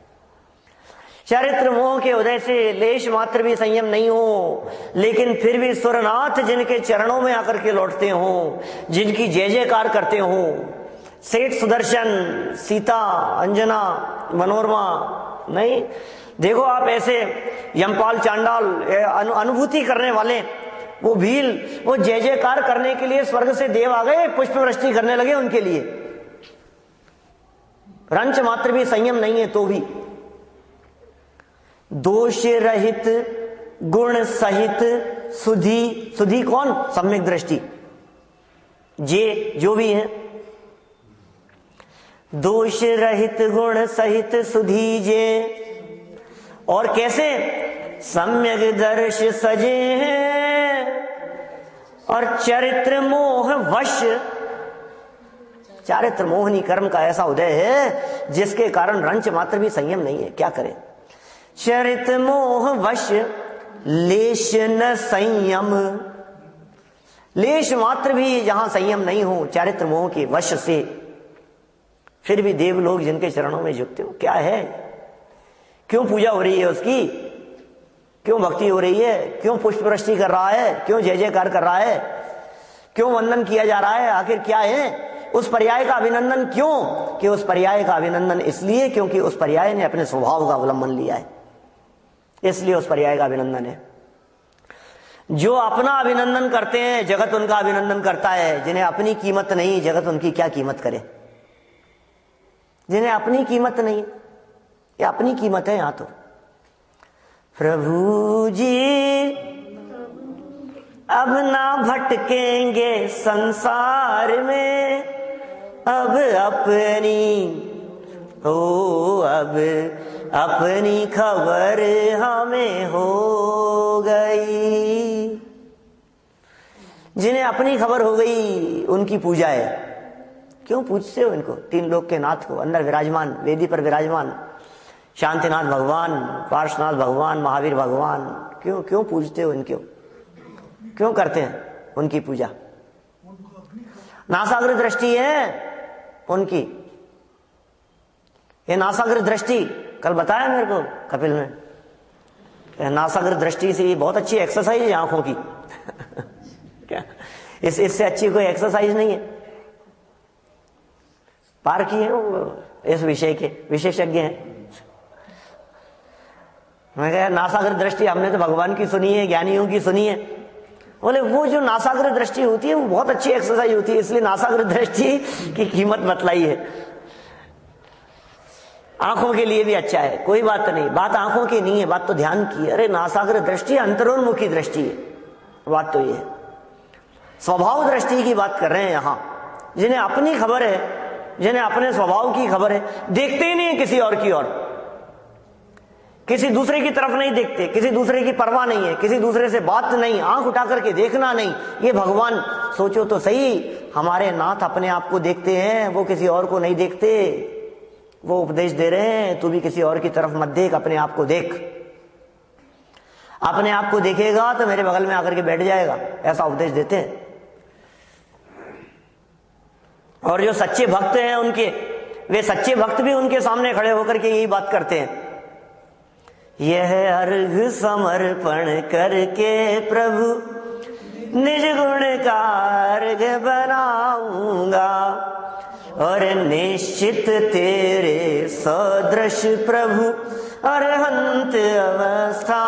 चरित्र मोह के उदय से लेश मात्र भी संयम नहीं हो, लेकिन फिर भी सुरनाथ जिनके चरणों में आकर के लौटते हो, जिनकी जय जयकार करते हो, सेठ सुदर्शन, सीता, अंजना, मनोरमा, नहीं देखो आप ऐसे यमपाल, चांडाल, अनुभूति करने वाले, वो भील, वो जय जयकार करने के लिए स्वर्ग से देव आ गए, पुष्प वृष्टि करने लगे उनके लिए। रंच मात्र भी संयम नहीं है तो भी। दोष रहित गुण सहित सुधी, सुधी कौन? सम्यक दृष्टि, जे जो भी है। दोष रहित गुण सहित सुधीजे, और कैसे? सम्यक दर्श सजे हैं, और चरित्र मोह वश, चारित्र मोहनी कर्म का ऐसा उदय है जिसके कारण रंच मात्र भी संयम नहीं है। क्या करें? चरित मोह वश लेश न संयम, लेश मात्र भी जहां संयम नहीं हो चारित्र मोह के वश से, फिर भी देव लोग जिनके चरणों में झुकते हो। क्या है? क्यों पूजा हो रही है उसकी? क्यों भक्ति हो रही है? क्यों पुष्प वृष्टि कर रहा है? क्यों जय जयकार कर रहा है? क्यों वंदन किया जा रहा है? आखिर क्या है? उस पर्याय का अभिनंदन क्यों? कि उस पर्याय का अभिनंदन इसलिए क्योंकि उस पर्याय ने अपने स्वभाव का अवलंबन लिया है, इसलिए उस पर्याय का अभिनंदन है। जो अपना अभिनंदन करते हैं जगत उनका अभिनंदन करता है, जिन्हें अपनी कीमत नहीं जगत उनकी क्या कीमत करे? जिन्हें अपनी कीमत नहीं, ये अपनी कीमत है यहां तो। प्रभु जी अब ना भटकेंगे संसार में, अब अपनी अब अपनी खबर हमें हो गई। जिन्हें अपनी खबर हो गई उनकी पूजा है। क्यों पूजते हो इनको? 3 लोक के नाथ को, अंदर विराजमान, वेदी पर विराजमान शांतिनाथ भगवान, पार्श्वनाथ भगवान, महावीर भगवान, क्यों क्यों पूजते हो इनको? क्यों करते हैं उनकी पूजा? नासाग्र दृष्टि है उनकी, ये नासाग्र दृष्टि कल बताया मेरे को कपिल ने, नासाग्र दृष्टि से बहुत अच्छी एक्सरसाइज है आंखों की क्या इससे अच्छी कोई एक्सरसाइज नहीं है। पार किए वो इस विषय के विशेषज्ञ हैं। मैं कहा नासाग्र दृष्टि हमने तो भगवान की सुनी है, ज्ञानियों की सुनी है, बोले वो जो नासाग्र दृष्टि होती है वो बहुत अच्छी एक्सरसाइज होती है, इसलिए नासाग्र दृष्टि की कीमत बतलाई है। आंखों के लिए भी अच्छा है, कोई बात नहीं, बात आंखों की नहीं है, बात तो ध्यान की है। अरे नासाग्र दृष्टि अंतरोन्मुखी दृष्टि है, बात तो ये है। स्वभाव दृष्टि की बात कर रहे हैं यहां, जिन्हें अपनी खबर है, जिन्हें अपने स्वभाव की खबर है, देखते ही नहीं है किसी और की ओर, किसी दूसरे की तरफ नहीं देखते, किसी दूसरे की परवाह नहीं है, किसी दूसरे से बात नहीं, आंख उठा करके देखना नहीं। ये भगवान, सोचो तो सही, हमारे नाथ अपने आप को देखते हैं, वो किसी और को नहीं देखते। वो उपदेश दे रहे हैं, तू भी किसी और की तरफ मत देख, अपने आप को देख। अपने आप को देखेगा तो मेरे बगल में आकर के बैठ जाएगा, ऐसा उपदेश देते हैं। और जो सच्चे भक्त हैं उनके, वे सच्चे भक्त भी उनके सामने खड़े होकर के यही बात करते हैं, यह अर्घ समर्पण करके प्रभु निज गुण का अर्घ बनाऊंगा, और निश्चित तेरे सदृश प्रभु अरहंत अवस्था।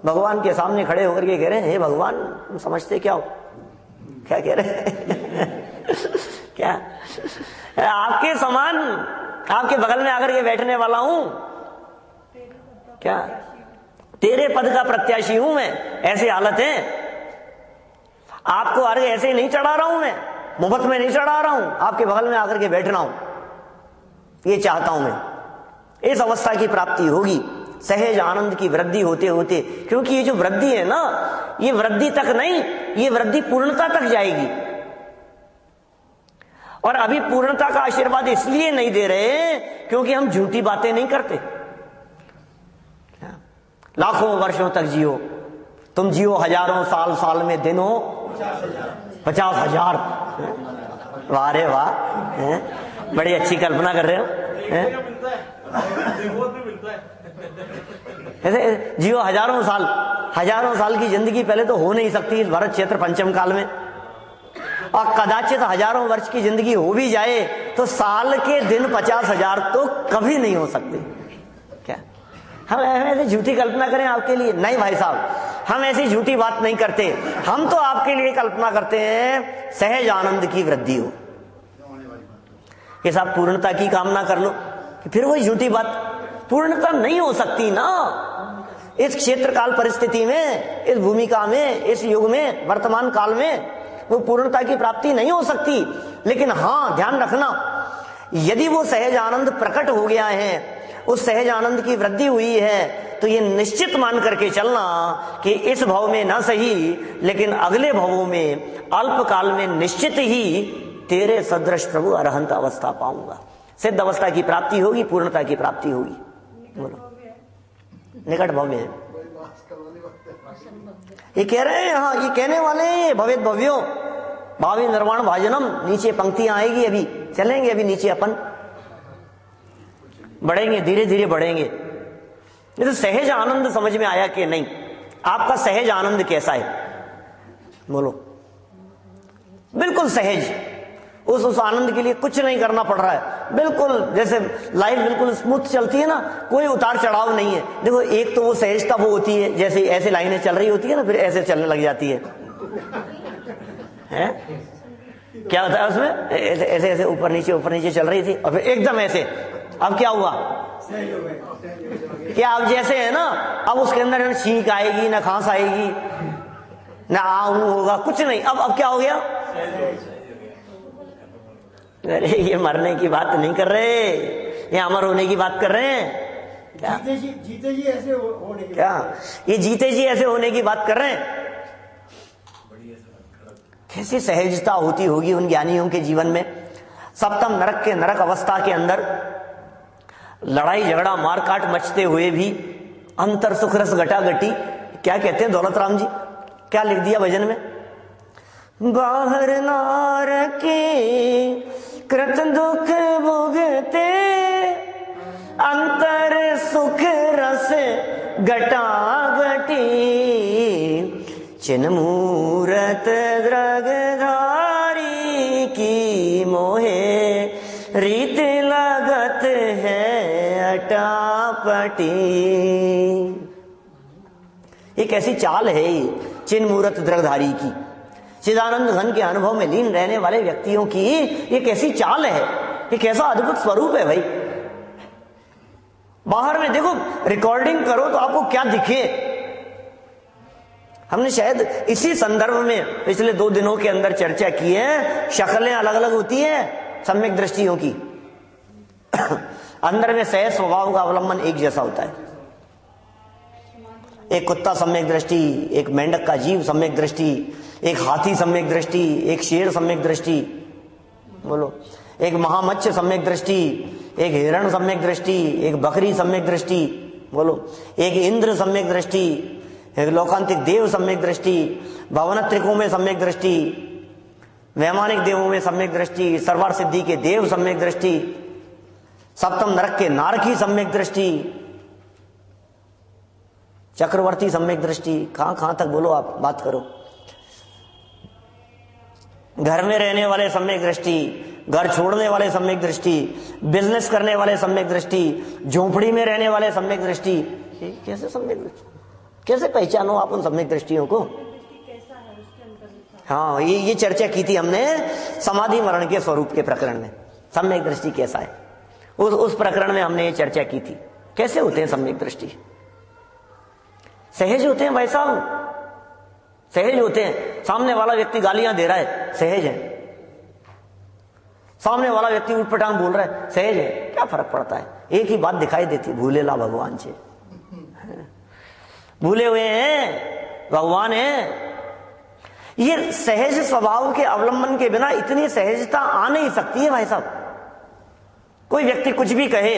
भगवान के सामने खड़े होकर के कह रहे हैं, हे भगवान, तुम समझते क्या हो? क्या कह रहे हैं? क्या आपके समान, आपके बगल में आकर के बैठने वाला हूं, क्या तेरे पद का प्रत्याशी हूं मैं। ऐसी हालत है, आपको अर्घ ऐसे ही नहीं चढ़ा रहा हूं मैं, मुफ्त में नहीं चढ़ा रहा हूं, आपके बगल में आकर के बैठना हूं, ये चाहता हूं मैं। इस अवस्था की प्राप्ति होगी सहज आनंद की वृद्धि होते होते, क्योंकि ये जो वृद्धि है ना, ये वृद्धि तक नहीं, ये वृद्धि पूर्णता तक जाएगी। और अभी पूर्णता का आशीर्वाद इसलिए नहीं दे रहे क्योंकि हम झूठी बातें नहीं करते। लाखों वर्षों तक जियो, तुम जियो हजारों साल, साल में दिन हो 50,000। वाह रे वाह, बड़ी अच्छी कल्पना कर रहे हो। ऐसे जियो हजारों साल, हजारों साल की जिंदगी पहले तो हो नहीं सकती इस भरत क्षेत्र पंचम काल में, और कदाचित हजारों वर्ष की जिंदगी हो भी जाए तो साल के दिन 50,000 तो कभी नहीं हो सकते। क्या हम ऐसे झूठी कल्पना करें आपके लिए? नहीं भाई साहब, हम ऐसी झूठी बात नहीं करते। हम तो आपके लिए कल्पना करते हैं सहज आनंद की वृद्धि हो, कि साहब पूर्णता की कामना कर लो, कि फिर वही झूठी बात, पूर्णता नहीं हो सकती ना इस क्षेत्र काल परिस्थिति में, इस भूमिका में, इस युग में, वर्तमान काल में वो पूर्णता की प्राप्ति नहीं हो सकती। लेकिन हां, ध्यान रखना, यदि वो सहज आनंद प्रकट हो गया है, उस सहज आनंद की वृद्धि हुई है, तो ये निश्चित मान करके चलना कि इस भव में ना सही लेकिन अगले भवों में अल्प काल में निश्चित ही तेरे सदृश प्रभु अरहंत अवस्था पाऊंगा, सिद्ध अवस्था की प्राप्ति होगी, पूर्णता की प्राप्ति होगी। बोलो, निकट भव्य है, ये कह रहे हैं। हाँ, ये कहने वाले हैं, भवेद भव्यो भावी निर्वाण भाजनम। नीचे पंक्तियां आएगी, अभी चलेंगे, अभी नीचे अपन बढ़ेंगे, धीरे धीरे बढ़ेंगे। ये तो सहज आनंद समझ में आया कि नहीं? आपका सहज आनंद कैसा है? बोलो, बिल्कुल सहज, उस आनंद के लिए कुछ नहीं करना पड़ रहा है, बिल्कुल जैसे लाइफ बिल्कुल स्मूथ चलती है ना, कोई उतार चढ़ाव नहीं है। देखो, एक तो वो सहजता वो होती है, जैसे ऐसे लाइनें चल रही होती है ना, फिर ऐसे चलने लग जाती है, क्या होता है उसमें? ऐसे ऐसे ऊपर नीचे चल रही थी, और फिर एकदम ऐसे। अब क्या हुआ? क्या अब जैसे है ना, अब उसके अंदर ना छींक आएगी, ना खांस आएगी, ना आऊ होगा, कुछ नहीं। अब क्या हो गया? अरे ये मरने की बात नहीं कर रहे, ये अमर होने की बात कर रहे हैं। क्या जीते जी ऐसे होने की, क्या ये जीते जी ऐसे होने की बात कर रहे हैं? कैसी सहजता होती होगी उन ज्ञानियों के जीवन में। सप्तम नरक के नरक अवस्था के अंदर लड़ाई झगड़ा मारकाट मचते हुए भी अंतर सुख रस घटा घटी। क्या कहते हैं दौलत राम जी, क्या लिख दिया भजन में? बाहर नार के कृत दुख भुगते, अंतर सुख रस घटा घटी, चिन मूरत द्रगधारी की मोहे, रीत लगत है अटापटी। एक ऐसी चाल है, चिन्ह मूर्त दृगधारी की। चिदानंद घन के अनुभव में लीन रहने वाले व्यक्तियों की ये कैसी चाल है, ये कैसा अद्भुत स्वरूप है भाई। बाहर में देखो, रिकॉर्डिंग करो तो आपको क्या दिखे। हमने शायद इसी संदर्भ में पिछले 2 दिनों के अंदर चर्चा की है, शक्लें अलग अलग होती है सम्यक दृष्टियों की, अंदर में सहज स्वभाव का अवलंबन एक जैसा होता है। एक कुत्ता सम्यक दृष्टि, एक मेंढक का जीव सम्यक दृष्टि, एक हाथी सम्यक दृष्टि, एक शेर सम्यक दृष्टि, बोलो, एक महामत्स्य सम्यक दृष्टि, एक हिरण सम्यक दृष्टि, एक बकरी सम्यक दृष्टि, बोलो, एक इंद्र सम्यक दृष्टि, एक लोकांतिक देव सम्यक दृष्टि, भवनत्रिकों में सम्यक दृष्टि, वैमानिक देवों में सम्यक दृष्टि, सर्वार सिद्धि के देव सम्यक दृष्टि, सप्तम नरक के नारकी सम्यक दृष्टि, चक्रवर्ती सम्यक दृष्टि, कहां तक बोलो आप, बात करो। घर में रहने वाले सम्यक दृष्टि, घर छोड़ने वाले सम्यक दृष्टि, बिजनेस करने वाले सम्यक दृष्टि, झोपड़ी में रहने वाले सम्यक दृष्टि, कैसे सम्यक दृष्टि, कैसे पहचानो आप उन सम्यक दृष्टियों को? हाँ, ये चर्चा की थी हमने समाधि मरण के स्वरूप के प्रकरण में, सम्यक दृष्टि कैसा है, उस प्रकरण में हमने ये चर्चा की थी। कैसे होते हैं सम्यक दृष्टि? सहज होते हैं भाई साहब, सहज होते हैं। सामने वाला व्यक्ति गालियां दे रहा है, सहज है। सामने वाला व्यक्ति उठपटांग बोल रहा है, सहज है। क्या फर्क पड़ता है? एक ही बात दिखाई देती, भूलेला भगवान से, भूले हुए हैं भगवान है। ये सहज स्वभाव के अवलंबन के बिना इतनी सहजता आ नहीं सकती है भाई साहब। कोई व्यक्ति कुछ भी कहे,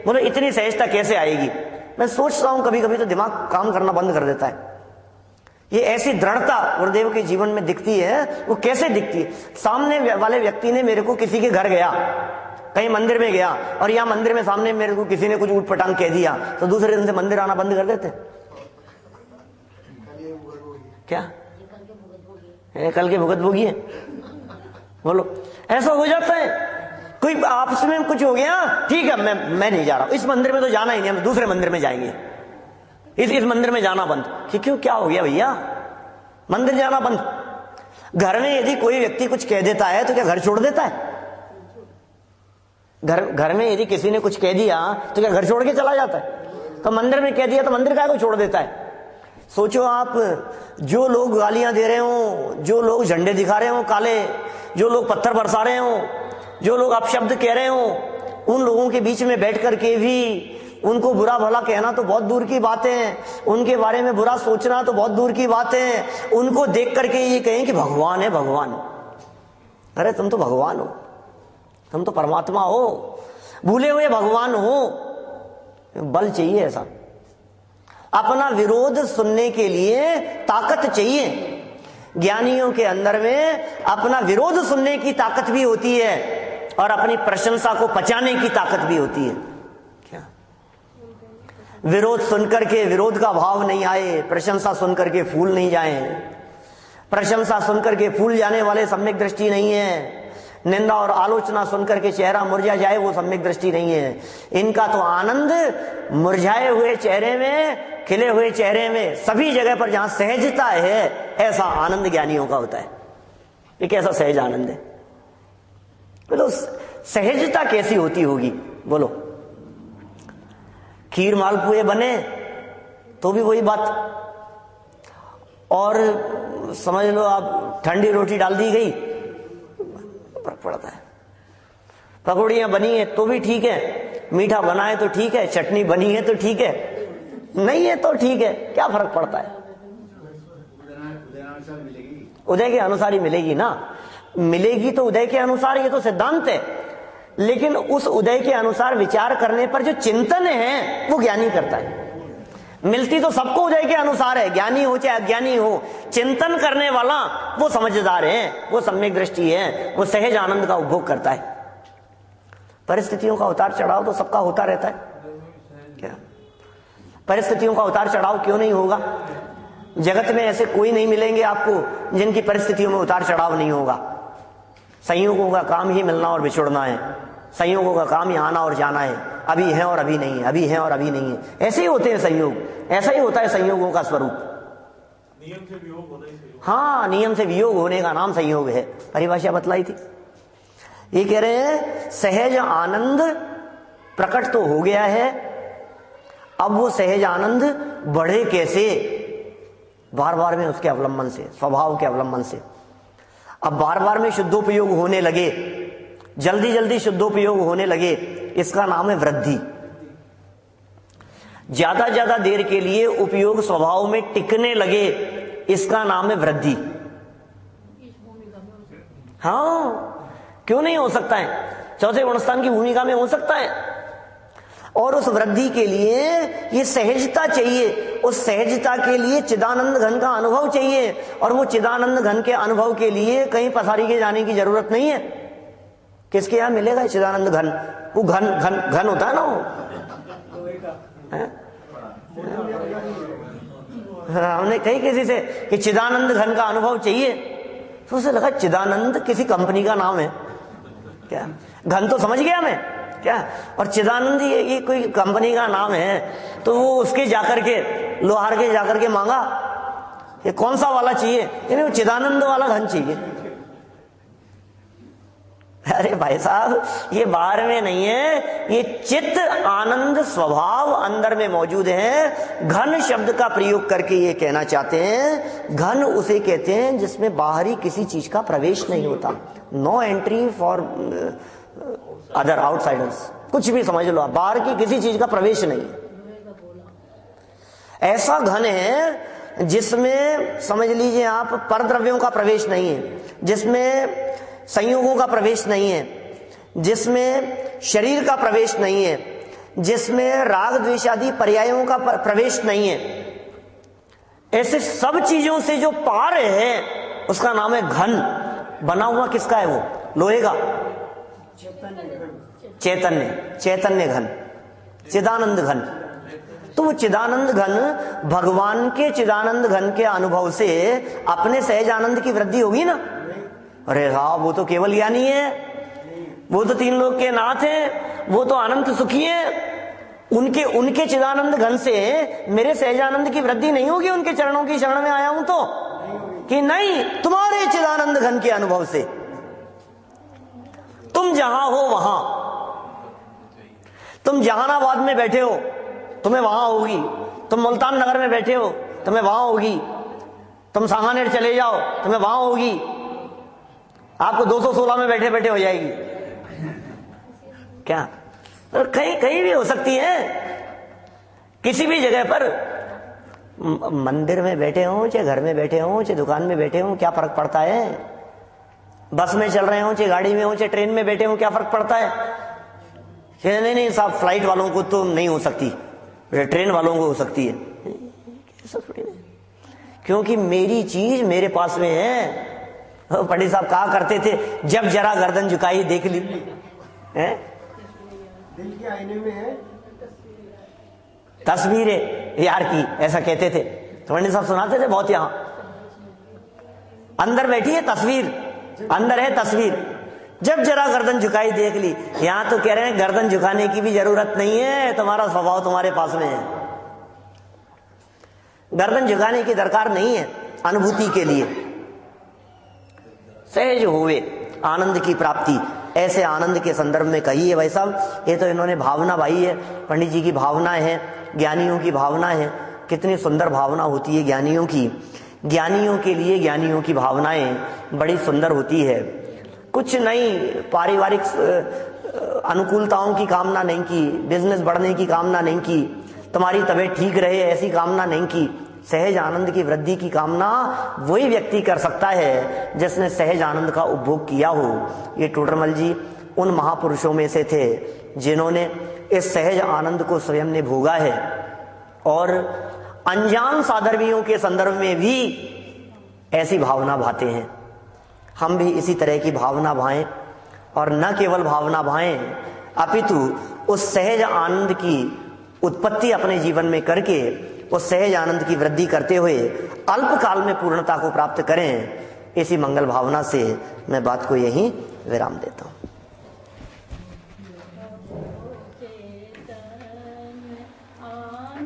बोले इतनी सहजता कैसे आएगी? मैं सोचता हूं कभी कभी तो दिमाग काम करना बंद कर देता है। ये ऐसी दृढ़ता गुरुदेव के जीवन में दिखती है, वो कैसे दिखती है? सामने वाले व्यक्ति ने मेरे को, किसी के घर गया, कहीं मंदिर में गया, और यहाँ मंदिर में सामने मेरे को किसी ने कुछ उठपटांग कह दिया, तो दूसरे दिन से मंदिर आना बंद कर देते क्या? कल के भुगत भोगी है, बोलो, ऐसा हो जाता है। कोई आपस में कुछ हो गया, ठीक है, मैं नहीं जा रहा हूं, इस मंदिर में तो जाना ही नहीं, हम दूसरे मंदिर में जाएंगे, इस मंदिर में जाना बंद। क्यों, क्या हो गया भैया? मंदिर जाना बंद। घर में यदि कोई व्यक्ति कुछ कह देता है तो क्या घर छोड़ देता है? घर में यदि किसी ने कुछ कह दिया तो क्या घर छोड़ के चला जाता है? तो मंदिर में कह दिया तो मंदिर का को छोड़ देता है? सोचो आप, जो लोग गालियां दे रहे हो, जो लोग झंडे दिखा रहे हो काले, जो लोग पत्थर बरसा रहे हो, जो लोग अपशब्द कह रहे हो, उन लोगों के बीच में बैठ करके भी उनको बुरा भला कहना तो बहुत दूर की बात है, उनके बारे में बुरा सोचना तो बहुत दूर की बात है। उनको देख करके ये कहें कि भगवान है, भगवान। अरे तुम तो भगवान हो, तुम तो परमात्मा हो, भूले हुए भगवान हो। बल चाहिए ऐसा, अपना विरोध सुनने के लिए ताकत चाहिए। ज्ञानियों के अंदर में अपना विरोध सुनने की ताकत भी होती है और अपनी प्रशंसा को पचाने की ताकत भी होती है। क्या विरोध सुनकर के विरोध का भाव नहीं आए, प्रशंसा सुनकर के फूल नहीं जाए। प्रशंसा सुनकर के फूल जाने वाले सम्यक दृष्टि नहीं है। निंदा और आलोचना सुनकर के चेहरा मुरझा जाए, वो सम्यक दृष्टि नहीं है। इनका तो आनंद मुरझाए हुए चेहरे में, खिले हुए चेहरे में, सभी जगह पर जहां सहजता है, ऐसा आनंद ज्ञानियों का होता है। ये कैसा सहज आनंद है? बोलो, सहजता कैसी होती होगी? बोलो, खीर मालपुए बने तो भी वही बात, और समझ लो आप ठंडी रोटी डाल दी गई, फर्क पड़ता है। पकौड़ियां बनी है तो भी ठीक है, मीठा बना है तो ठीक है, चटनी बनी है तो ठीक है, नहीं है तो ठीक है, क्या फर्क पड़ता है? उदय के अनुसार ही मिलेगी ना, मिलेगी तो उदय के अनुसार, ये तो सिद्धांत है। लेकिन उस उदय के अनुसार विचार करने पर जो चिंतन है वो ज्ञानी करता है। मिलती तो सबको उदय के अनुसार है, ज्ञानी हो चाहे अज्ञानी हो। चिंतन करने वाला वो समझदार है, वो सम्यक दृष्टि है, वो सहज आनंद का उपभोग करता है। परिस्थितियों का उतार चढ़ाव तो सबका होता रहता है। क्या परिस्थितियों का उतार चढ़ाव क्यों नहीं होगा? जगत में ऐसे कोई नहीं मिलेंगे आपको जिनकी परिस्थितियों में उतार चढ़ाव नहीं होगा। संयोगों का काम ही मिलना और बिछुड़ना है, संयोगों का काम ही आना और जाना है, अभी है और अभी नहीं है, अभी है और अभी नहीं है। ऐसे ही होते हैं संयोग, ऐसा ही होता है संयोगों का स्वरूप। नियम से वियोग होना ही संयोग। हाँ, नियम से वियोग होने का नाम संयोग है, परिभाषा बतलाई थी। ये कह रहे हैं सहज आनंद प्रकट तो हो गया है, अब वो सहज आनंद बढ़े कैसे? बार बार में उसके अवलंबन से, स्वभाव के अवलंबन से। अब बार बार में शुद्धोपयोग होने लगे, जल्दी जल्दी शुद्धोपयोग होने लगे, इसका नाम है वृद्धि। ज्यादा ज्यादा देर के लिए उपयोग स्वभाव में टिकने लगे, इसका नाम है वृद्धि। हाँ, क्यों नहीं हो सकता है? चौथे गुणस्थान की भूमिका में हो सकता है। और उस वृद्धि के लिए ये सहजता चाहिए, उस सहजता के लिए चिदानंद घन का अनुभव चाहिए, और वो चिदानंद घन के अनुभव के लिए कहीं पसारी के जाने की जरूरत नहीं है। किसके यहां मिलेगा चिदानंद घन? वो घन घन घन होता है ना, वो हमने कही किसी से कि चिदानंद घन का अनुभव चाहिए, तो उसे लगा चिदानंद किसी कंपनी का नाम है क्या? घन तो समझ गया मैं क्या, और चिदानंद ये कोई कंपनी का नाम है, तो वो उसके जाकर के लोहार के जाकर के मांगा ये कौन सा वाला चाहिए, यानी वो चिदानंद वाला घन चाहिए। अरे भाई साहब, ये बाहर में नहीं है, ये चित्त आनंद स्वभाव अंदर में मौजूद है। घन शब्द का प्रयोग करके ये कहना चाहते हैं, घन उसे कहते हैं जिसमें बाहरी किसी चीज का प्रवेश नहीं होता, no entry for other outsiders, कुछ भी समझ लो, बाहर की किसी चीज का प्रवेश नहीं है। ऐसा घन है जिसमें समझ लीजिए आप परद्रव्यों का प्रवेश नहीं है, जिसमें संयोगों का प्रवेश नहीं है, जिसमें शरीर का प्रवेश नहीं है, जिसमें राग द्वेष आदि पर्यायों का प्रवेश नहीं है। ऐसे सब चीजों से जो पार है उसका नाम है घन। बना हुआ किसका है? वो लोहे का चैतन्य, चैतन्य घन, चिदानंद घन। तो वो चिदानंद घन भगवान के चिदानंद घन के अनुभव से अपने सहज आनंद की वृद्धि होगी ना। अरे हाँ, वो तो केवल ज्ञानी है, वो तो तीन लोक के नाथ हैं, वो तो अनंत सुखी है। उनके चिदानंद घन से मेरे सहजानंद की वृद्धि नहीं होगी उनके चरणों की शरण में आया हूं तो, कि नहीं, तुम्हारे चिदानंद घन के अनुभव से। तुम जहां हो वहां, तुम जहानाबाद में बैठे हो तुम्हें वहां होगी, तुम मुल्तान नगर में बैठे हो तुम्हें वहां होगी, तुम सांगानेर चले जाओ तुम्हें वहां होगी, आपको 216 में बैठे बैठे हो जाएगी क्या? तो कहीं कहीं भी हो सकती है, किसी भी जगह पर। मंदिर में बैठे हो चाहे घर में बैठे हो चाहे दुकान में बैठे हो, क्या फर्क पड़ता है? बस में चल रहे हो चाहे गाड़ी में हो चाहे ट्रेन में बैठे हो, क्या फर्क पड़ता है? नहीं नहीं साहब, फ्लाइट वालों को तो नहीं हो सकती, ट्रेन वालों को हो सकती है। क्योंकि मेरी चीज मेरे पास में है। पंडित साहब कहा करते थे, जब जरा गर्दन झुकाई देख ली है? दिल के आईने में है तस्वीरें यार की, ऐसा कहते थे। तो पंडित साहब सुनाते थे बहुत। यहां अंदर बैठी है तस्वीर, अंदर है तस्वीर, जब जरा गर्दन झुकाई देख ली। यहां तो कह रहे हैं गर्दन झुकाने की भी जरूरत नहीं है, तुम्हारा स्वभाव तुम्हारे पास में है, गर्दन झुकाने की दरकार नहीं है अनुभूति के लिए। सहज हुए आनंद की प्राप्ति, ऐसे आनंद के संदर्भ में कही है भाई साहब। ये तो इन्होंने भावना भाई है, पंडित जी की भावना है, ज्ञानियों की भावना है। कितनी सुंदर भावना होती है ज्ञानियों की। ज्ञानियों के लिए ज्ञानियों की भावनाएं बड़ी सुंदर होती है। कुछ नहीं, पारिवारिक अनुकूलताओं की कामना नहीं की, बिजनेस बढ़ने की कामना नहीं की, तुम्हारी तबीयत ठीक रहे ऐसी कामना नहीं की। सहज आनंद की वृद्धि की कामना वही व्यक्ति कर सकता है जिसने सहज आनंद का उपभोग किया हो। ये टोडरमल जी उन महापुरुषों में से थे जिन्होंने इस सहज आनंद को स्वयं ने भोगा है, और अनजान साधर्मियों के संदर्भ में भी ऐसी भावना भाते हैं। हम भी इसी तरह की भावना भाएं, और न केवल भावना भाएं अपितु उस सहज आनंद की उत्पत्ति अपने जीवन में करके उस सहज आनंद की वृद्धि करते हुए अल्प काल में पूर्णता को प्राप्त करें। इसी मंगल भावना से मैं बात को यहीं विराम देता हूं।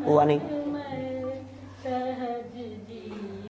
हुआ नहीं?